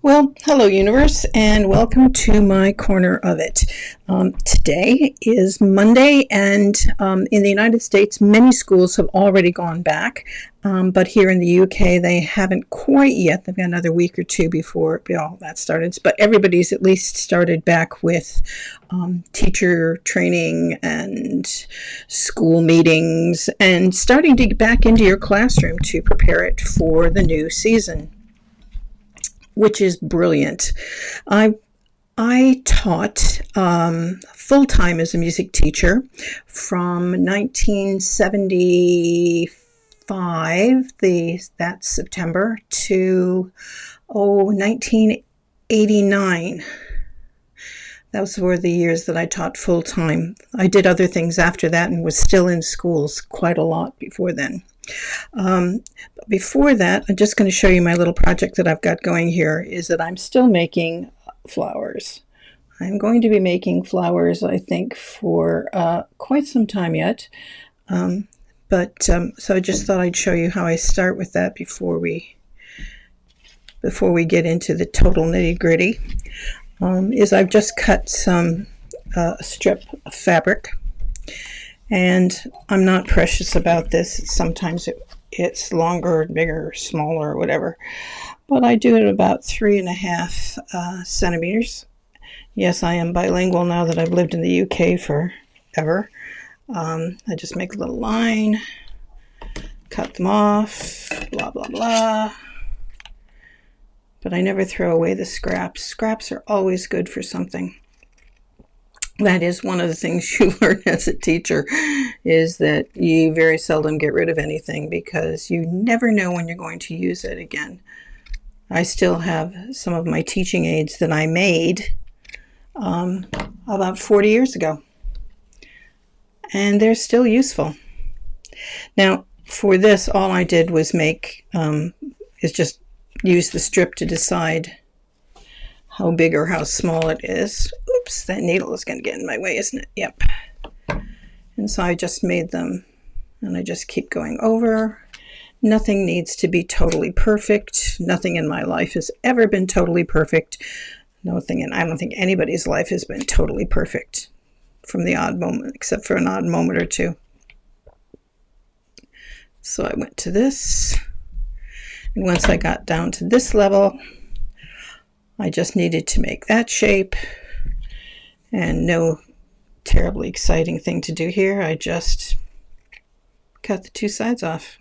Well, hello, universe, and welcome to my corner of it. Today is Monday, and in the United States, many schools have already gone back, but here in the UK, they haven't quite yet. They've got another week or two before all that started, but everybody's at least started back with teacher training and school meetings and starting to get back into your classroom to prepare it for the new season, which is brilliant. I taught full-time as a music teacher from 1975, that's September, to 1989. Those were the years that I taught full-time. I did other things after that and was still in schools quite a lot before then. But before that, I'm just going to show you my little project that I've got going here, is that I'm still making flowers. I'm going to be making flowers, I think, for quite some time yet. So I just thought I'd show you how I start with that before we get into the total nitty-gritty. Is I've just cut some strip of fabric. And I'm not precious about this. Sometimes it's longer, bigger, smaller, whatever. But I do it about 3.5 centimeters. Yes, I am bilingual now that I've lived in the UK forever. I just make a little line, cut them off, blah, blah, blah. But I never throw away the scraps. Scraps are always good for something. That is one of the things you learn as a teacher, is that you very seldom get rid of anything because you never know when you're going to use it again. I still have some of my teaching aids that I made about 40 years ago, and they're still useful. Now, for this, all I did was is just use the strip to decide how big or how small it is. Oops, that needle is going to get in my way, isn't it? Yep. And so I just made them, and I just keep going over. Nothing needs to be totally perfect. Nothing in my life has ever been totally perfect. I don't think anybody's life has been totally perfect from the odd moment, except for an odd moment or two. So I went to this, and once I got down to this level, I just needed to make that shape, and no terribly exciting thing to do here. I just cut the two sides off,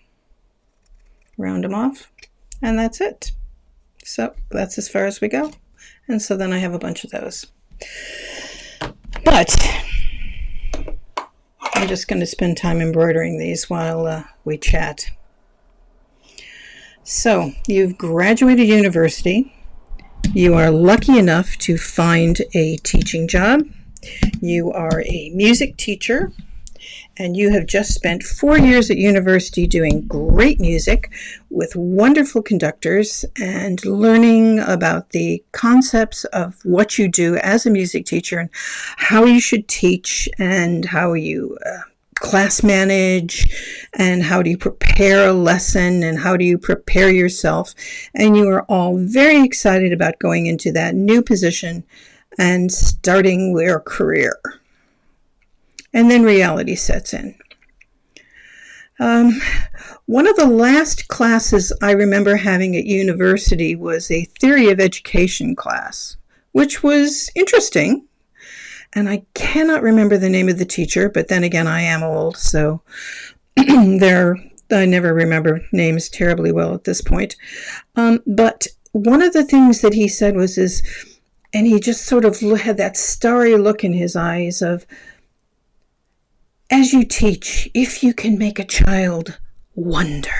round them off, and that's it. So that's as far as we go. And so then I have a bunch of those. But I'm just going to spend time embroidering these while we chat. So you've graduated university. You are lucky enough to find a teaching job. You are a music teacher, and you have just spent 4 years at university doing great music with wonderful conductors and learning about the concepts of what you do as a music teacher and how you should teach and how you class manage and how do you prepare a lesson and how do you prepare yourself. And you are all very excited about going into that new position and starting your career. And then reality sets in. One of the last classes I remember having at university was a theory of education class, which was interesting. And I cannot remember the name of the teacher, but then again, I am old, so I never remember names terribly well at this point. But one of the things that he said and he just sort of had that starry look in his eyes of, as you teach, if you can make a child wonder.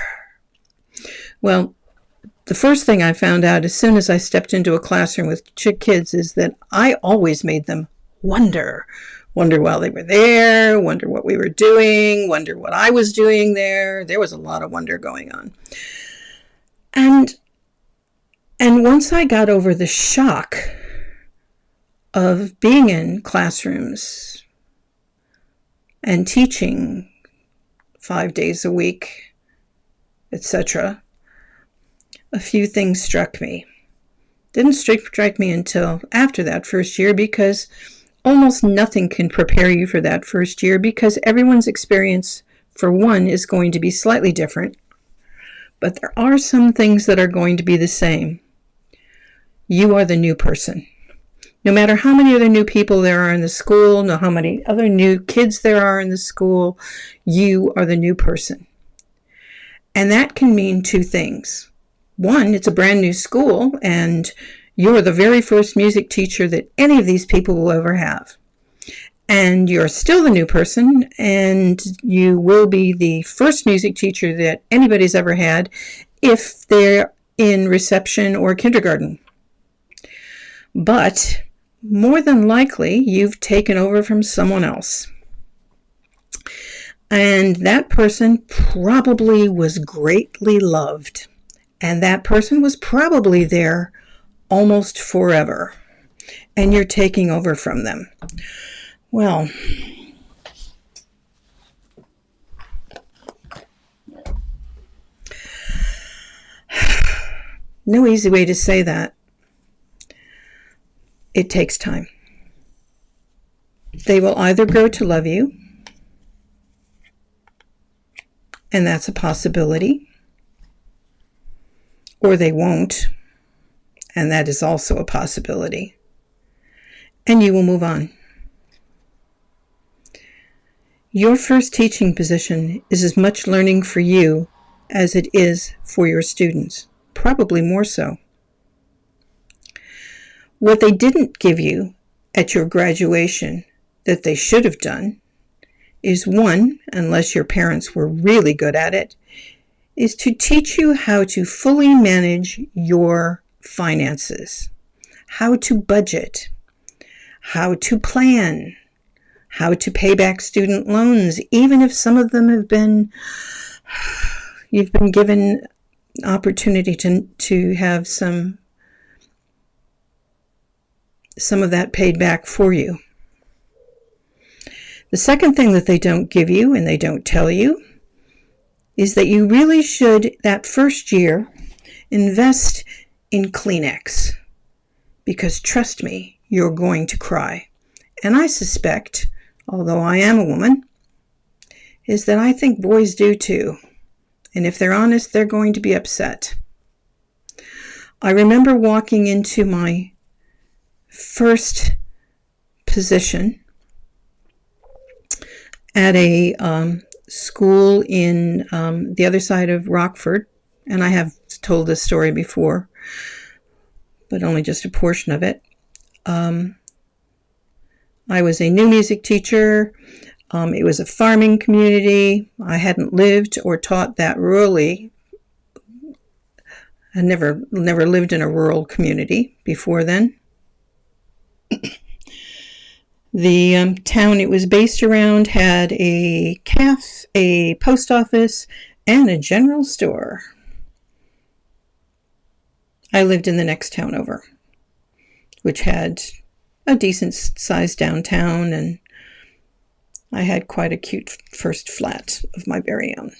Well, the first thing I found out as soon as I stepped into a classroom with kids is that I always made them wonder while they were there, wonder what we were doing, wonder what I was doing there. There was a lot of wonder going on. And once I got over the shock of being in classrooms and teaching 5 days a week, etc., a few things struck me. Didn't strike me until after that first year, because almost nothing can prepare you for that first year, because everyone's experience, for one, is going to be slightly different. But there are some things that are going to be the same. You are the new person. No matter how many other new people there are in the school, no how many other new kids there are in the school, you are the new person. And that can mean two things. One, it's a brand new school, and you're the very first music teacher that any of these people will ever have. And you're still the new person, and you will be the first music teacher that anybody's ever had if they're in reception or kindergarten. But more than likely, you've taken over from someone else. And that person probably was greatly loved. And that person was probably there almost forever. And you're taking over from them. Well, no easy way to say that. It takes time. They will either grow to love you, and that's a possibility, or they won't, and that is also a possibility, and you will move on. Your first teaching position is as much learning for you as it is for your students, probably more so. What they didn't give you at your graduation that they should have done is, one, unless your parents were really good at it, is to teach you how to fully manage your finances, how to budget, how to plan, how to pay back student loans, even if some of them you've been given opportunity to have some of that paid back for you. The second thing that they don't give you and they don't tell you is that you really should, that first year, invest in Kleenex. Because trust me, you're going to cry. And I suspect, although I am a woman, is that I think boys do too. And if they're honest, they're going to be upset. I remember walking into my first position at a school in the other side of Rockford, and I have told this story before, but only just a portion of it. I was a new music teacher. It was a farming community. I hadn't lived or taught that rurally. I never lived in a rural community before then. The town it was based around had a cafe, a post office, and a general store. I lived in the next town over, which had a decent sized downtown, and I had quite a cute first flat of my very own.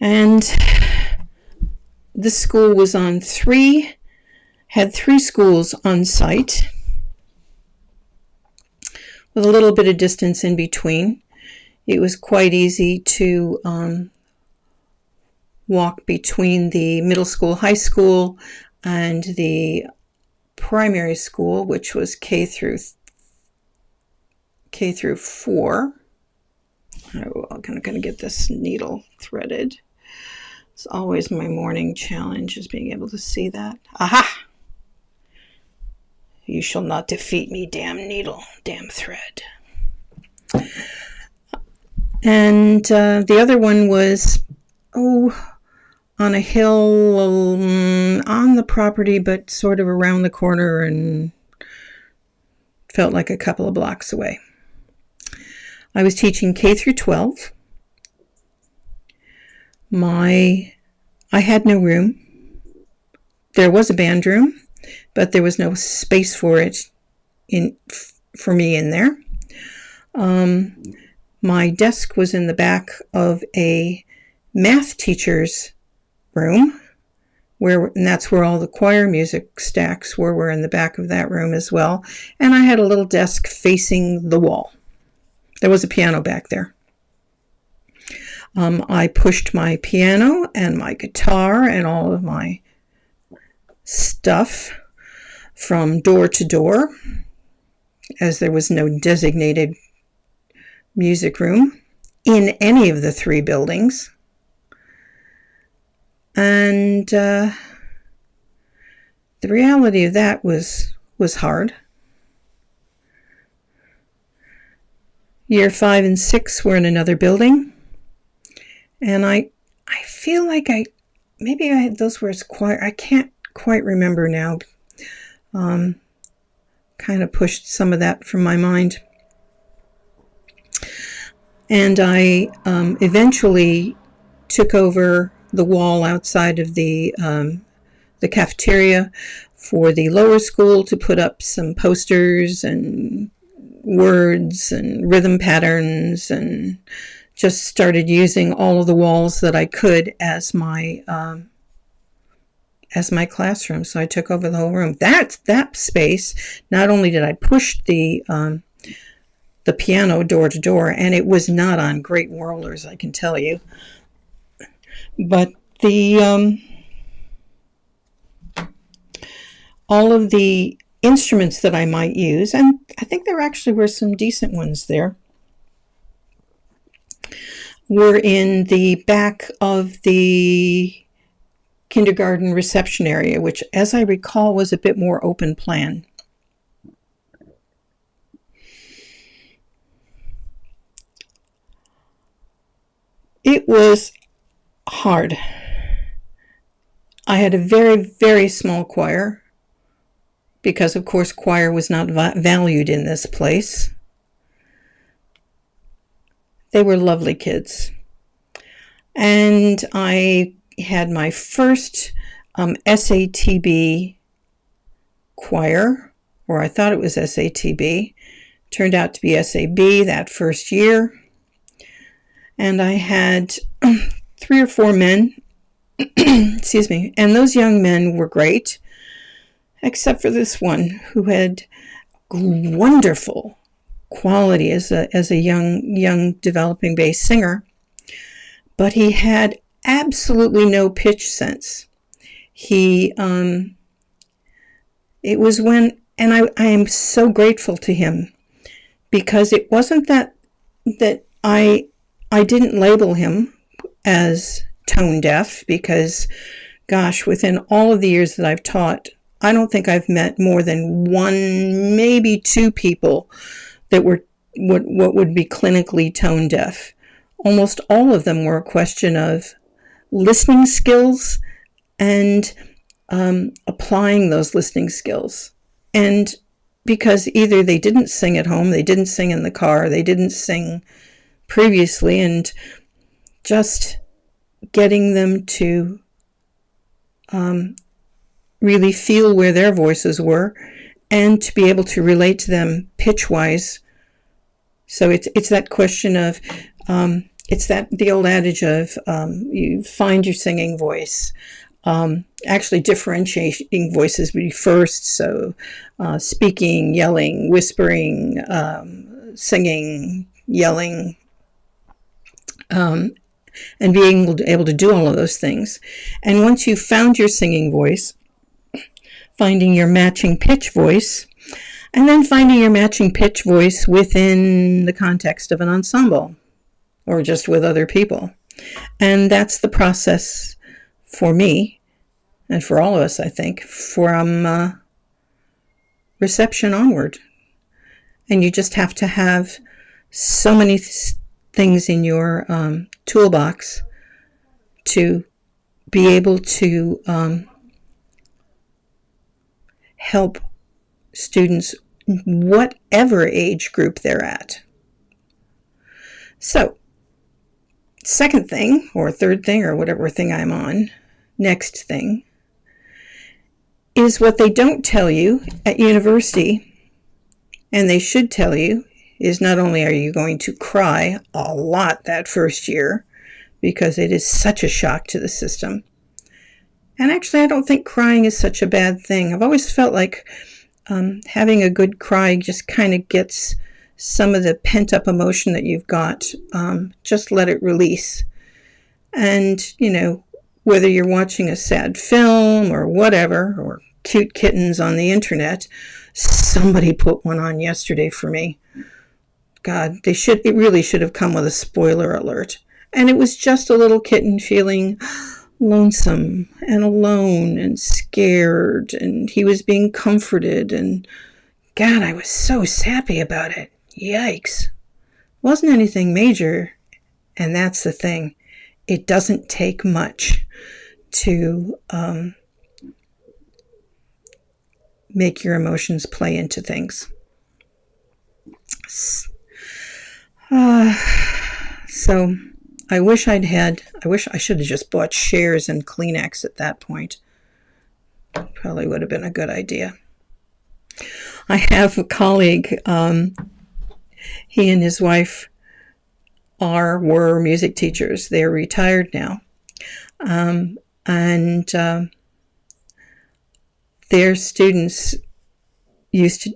And the school was had three schools on site with a little bit of distance in between. It was quite easy to walk between the middle school, high school, and the primary school, which was K through 4. I'm going to get this needle threaded. It's always my morning challenge, is being able to see that. Aha! You shall not defeat me, damn needle, damn thread. And the other one was, on a hill on the property, but sort of around the corner, and felt like a couple of blocks away. I was teaching K through 12. I had no room. There was a band room, but there was no space for it for me in there. My desk was in the back of a math teacher's room, and that's where all the choir music stacks were in the back of that room as well. And I had a little desk facing the wall. There was a piano back there. I pushed my piano and my guitar and all of my stuff from door to door, as there was no designated music room in any of the 3 buildings. And the reality of that was hard. Year 5 and 6 were in another building. And I feel like those were as choir. I can't quite remember now. Kind of pushed some of that from my mind. And I eventually took over the wall outside of the cafeteria for the lower school to put up some posters and words and rhythm patterns, and just started using all of the walls that I could as my classroom. So I took over the whole room. That space, not only did I push the piano door to door, and it was not on great rollers, I can tell you, but all of the instruments that I might use, and I think there actually were some decent ones there, were in the back of the kindergarten reception area, which, as I recall, was a bit more open plan. It was hard. I had a very, very small choir because, of course, choir was not valued in this place. They were lovely kids. And I had my first SATB choir, or I thought it was SATB. Turned out to be SAB that first year. And I had 3 or 4 men, excuse me, and those young men were great, except for this one who had wonderful quality as a young developing bass singer, but he had absolutely no pitch sense. It was when, and I am so grateful to him, because it wasn't that I didn't label him as tone deaf, because, gosh, within all of the years that I've taught, I don't think I've met more than 1, maybe 2 people that were what would be clinically tone deaf. Almost all of them were a question of listening skills and applying those listening skills. And because either they didn't sing at home, they didn't sing in the car, they didn't sing previously, and just getting them to really feel where their voices were and to be able to relate to them pitch-wise. So it's that question of, it's the old adage of you find your singing voice. Actually differentiating voices would be first, so speaking, yelling, whispering, singing, yelling, and being able to do all of those things. And once you've found your singing voice, finding your matching pitch voice, and then finding your matching pitch voice within the context of an ensemble or just with other people. And that's the process for me and for all of us, I think, from reception onward. And you just have to have so many things in your toolbox to be able to help students, whatever age group they're at. So, second thing, or third thing, or whatever thing I'm on, next thing, is what they don't tell you at university, and they should tell you, is not only are you going to cry a lot that first year, because it is such a shock to the system. And actually, I don't think crying is such a bad thing. I've always felt like having a good cry just kind of gets some of the pent-up emotion that you've got. Just let it release. And, whether you're watching a sad film or whatever, or cute kittens on the internet, somebody put one on yesterday for me. God, it really should have come with a spoiler alert. And it was just a little kitten feeling lonesome and alone and scared, and he was being comforted, and God, I was so sappy about it. Yikes. Wasn't anything major, and that's the thing. It doesn't take much to make your emotions play into things. So I wish I should have just bought shares and Kleenex at that point. Probably would have been a good idea. I have a colleague, he and his wife were music teachers. They're retired now. And their students used to,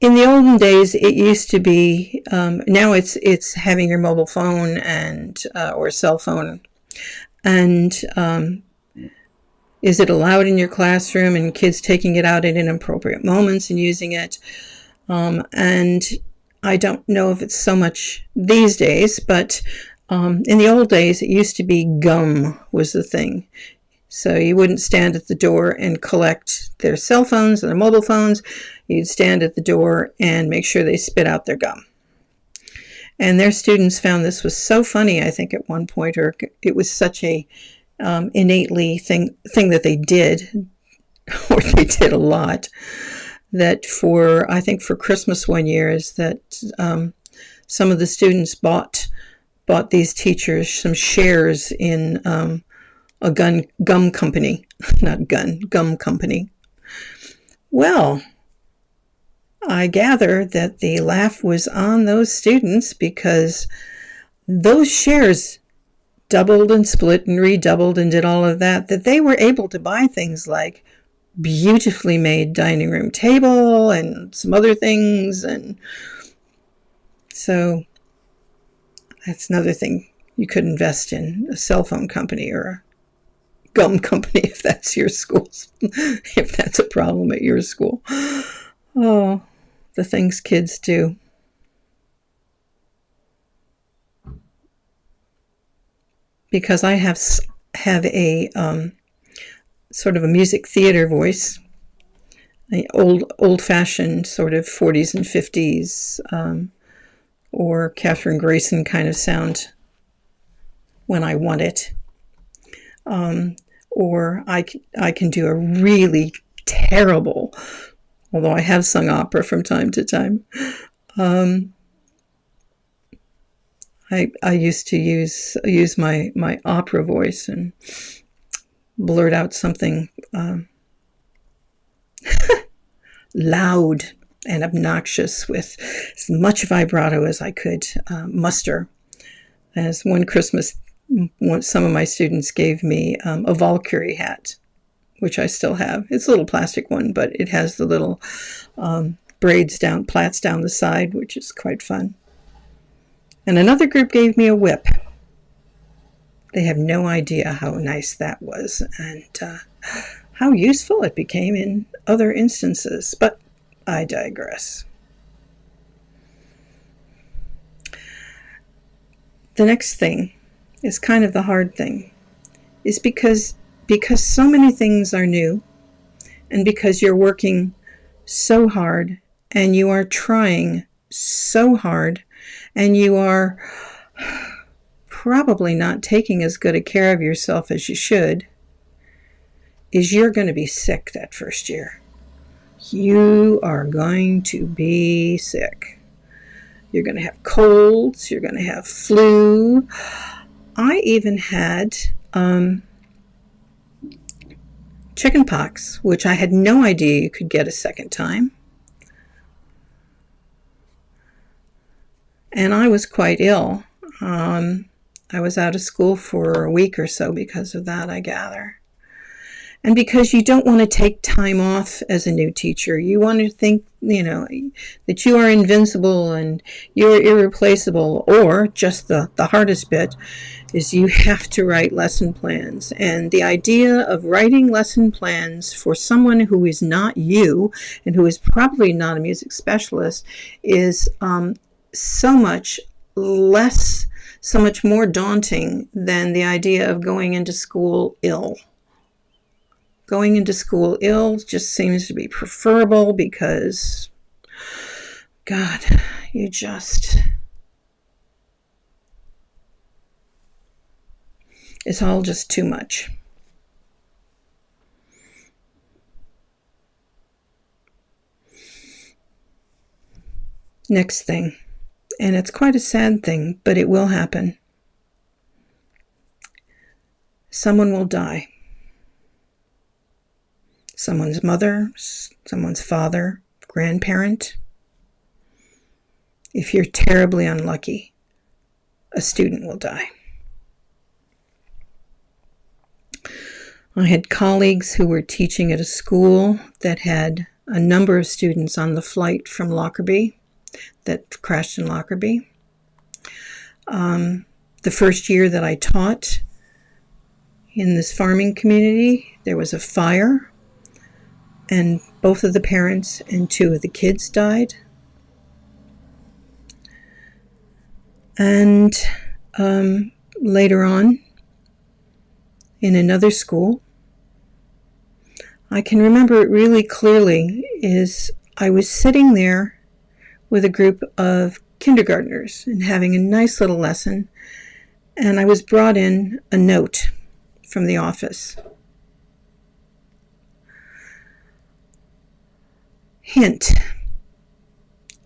in the olden days, it used to be, now it's having your mobile phone and or cell phone. And is it allowed in your classroom, and kids taking it out at inappropriate moments and using it? And I don't know if it's so much these days, but in the old days, it used to be gum was the thing. So you wouldn't stand at the door and collect their cell phones and their mobile phones. You'd stand at the door and make sure they spit out their gum. And their students found this was so funny, I think, at one point, or it was such a innately thing that they did, or they did a lot, that for Christmas one year is that some of the students bought these teachers some shares in a gum company, gum company. Well, I gather that the laugh was on those students because those shares doubled and split and redoubled and did all of that they were able to buy things like beautifully made dining room table and some other things. And so that's another thing you could invest in, a cell phone company or a gum company if that's your school, if that's a problem at your school. Oh, the things kids do. Because I have a sort of a music theater voice, an old-fashioned sort of 40s and 50s or Catherine Grayson kind of sound when I want it. Or I can do a really terrible, although I have sung opera from time to time. I used to use my opera voice and blurt out something loud and obnoxious with as much vibrato as I could muster. As one Christmas, some of my students gave me a Valkyrie hat, which I still have. It's a little plastic one, but it has the little plaits down the side, which is quite fun. And another group gave me a whip. They have no idea how nice that was and how useful it became in other instances, but I digress. The next thing is kind of the hard thing, is because so many things are new, and because you're working so hard and you are trying so hard and you are probably not taking as good a care of yourself as you should, is you're going to be sick that first year. You are going to be sick. You're going to have colds. You're going to have flu. I even had chicken pox, which I had no idea you could get a second time. And I was quite ill. I was out of school for a week or so because of that, I gather. And because you don't want to take time off as a new teacher. You want to think, that you are invincible and you're irreplaceable. Or just the hardest bit is you have to write lesson plans. And the idea of writing lesson plans for someone who is not you and who is probably not a music specialist is so much more daunting than the idea of going into school ill. Going into school ill just seems to be preferable because, God, it's all just too much. Next thing, and it's quite a sad thing, but it will happen. Someone will die. Someone's mother, someone's father, grandparent. If you're terribly unlucky, a student will die. I had colleagues who were teaching at a school that had a number of students on the flight from Lockerbie that crashed in Lockerbie. The first year that I taught in this farming community, there was a fire, and both of the parents and two of the kids died. And later on, in another school, I can remember it really clearly, is I was sitting there with a group of kindergartners and having a nice little lesson, and I was brought in a note from the office. Hint,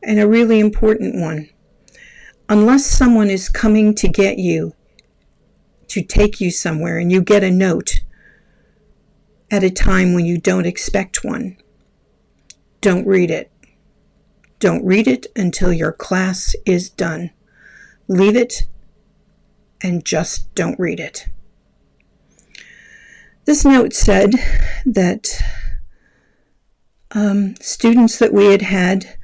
and a really important one. Unless someone is coming to get you, to take you somewhere, and you get a note at a time when you don't expect one, don't read it. Don't read it until your class is done. Leave it and just don't read it. This note said that students that we had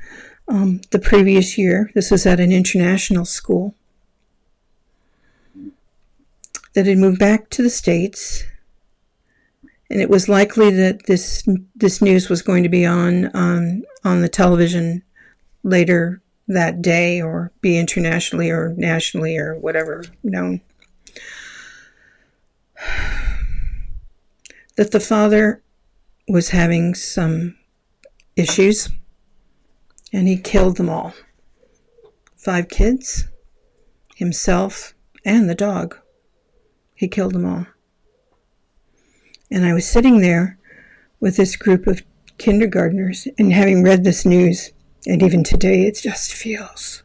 the previous year, this was at an international school, that had moved back to the States, and it was likely that this news was going to be on the television later that day, or be internationally or nationally or whatever known. That the father was having some issues, and he killed them all. 5 kids, himself, and the dog. He killed them all. And I was sitting there with this group of kindergartners, and having read this news, and even today it just feels...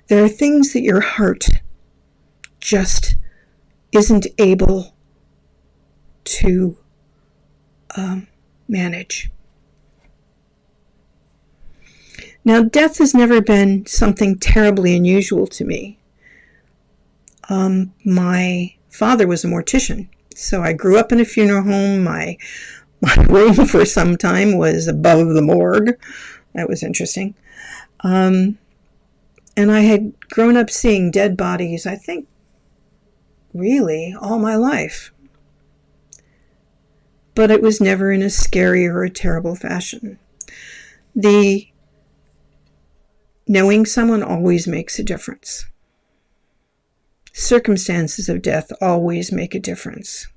There are things that your heart just isn't able to manage. Now, death has never been something terribly unusual to me. My father was a mortician, so I grew up in a funeral home. My room for some time was above the morgue. That was interesting. And I had grown up seeing dead bodies, I think, really all my life. But it was never in a scary or a terrible fashion. The knowing someone always makes a difference. Circumstances of death always make a difference.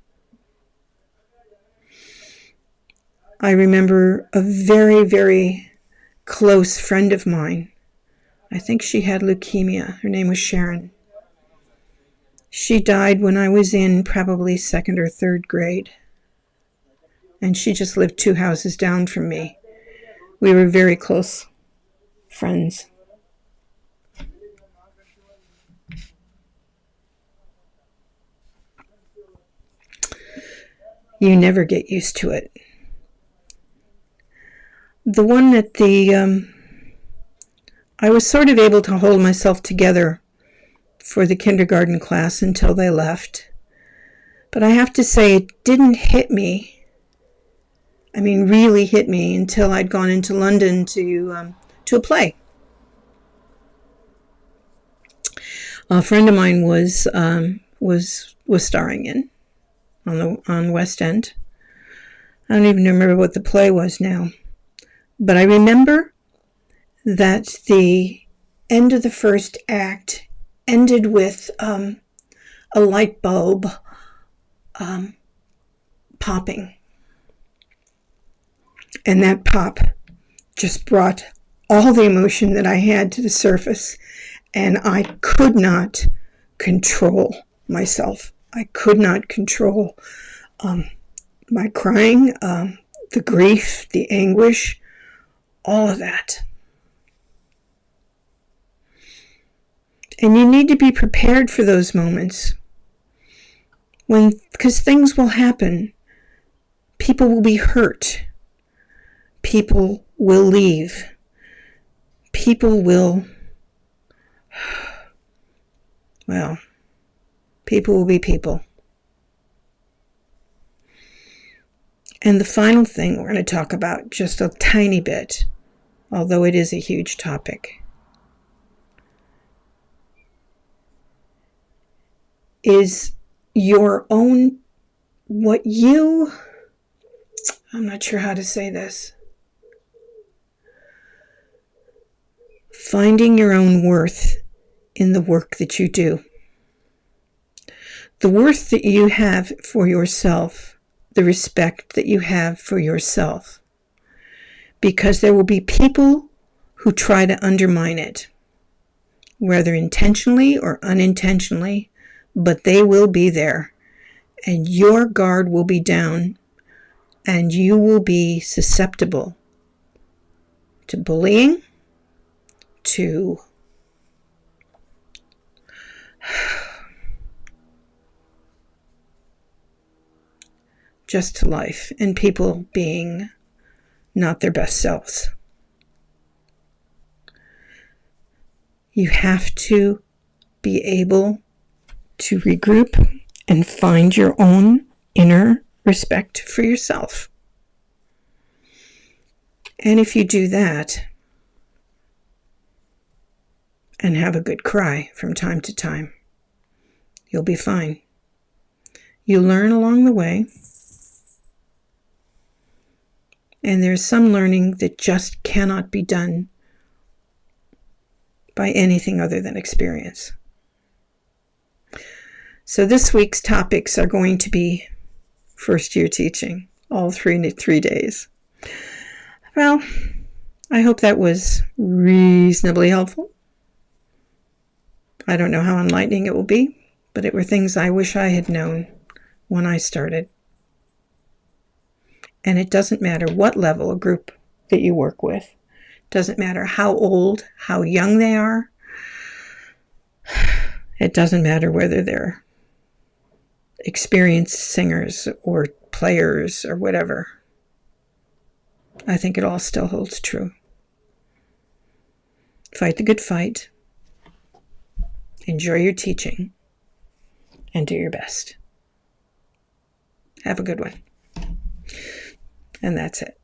I remember a very, very close friend of mine. I think she had leukemia. Her name was Sharon. She died when I was in probably 2nd or 3rd grade. And she just lived 2 houses down from me. We were very close friends. You never get used to it. The one at the I was sort of able to hold myself together for the kindergarten class until they left. But I have to say, it didn't hit me. I mean, really hit me until I'd gone into London to a play. A friend of mine was starring in on West End. I don't even remember what the play was now, but I remember that the end of the first act ended with a light bulb popping, and that pop just brought all the emotion that I had to the surface, and I could not control myself. I could not control my crying, the grief, the anguish, all of that. And you need to be prepared for those moments, because things will happen. People will be hurt. People will leave. People will be people. And the final thing we're going to talk about just a tiny bit, although it is a huge topic, is your own, I'm not sure how to say this, finding your own worth in the work that you do. The worth that you have for yourself, the respect that you have for yourself. Because there will be people who try to undermine it, whether intentionally or unintentionally, but they will be there. And your guard will be down, and you will be susceptible to bullying, to just to life, and people being not their best selves. You have to be able to regroup and find your own inner respect for yourself. And if you do that and have a good cry from time to time, you'll be fine. You learn along the way. And there's some learning that just cannot be done by anything other than experience. So this week's topics are going to be first year teaching, all three days. Well, I hope that was reasonably helpful. I don't know how enlightening it will be, but it were things I wish I had known when I started. And it doesn't matter what level of group that you work with. It doesn't matter how old, how young they are. It doesn't matter whether they're experienced singers or players or whatever. I think it all still holds true. Fight the good fight. Enjoy your teaching. And do your best. Have a good one. And that's it.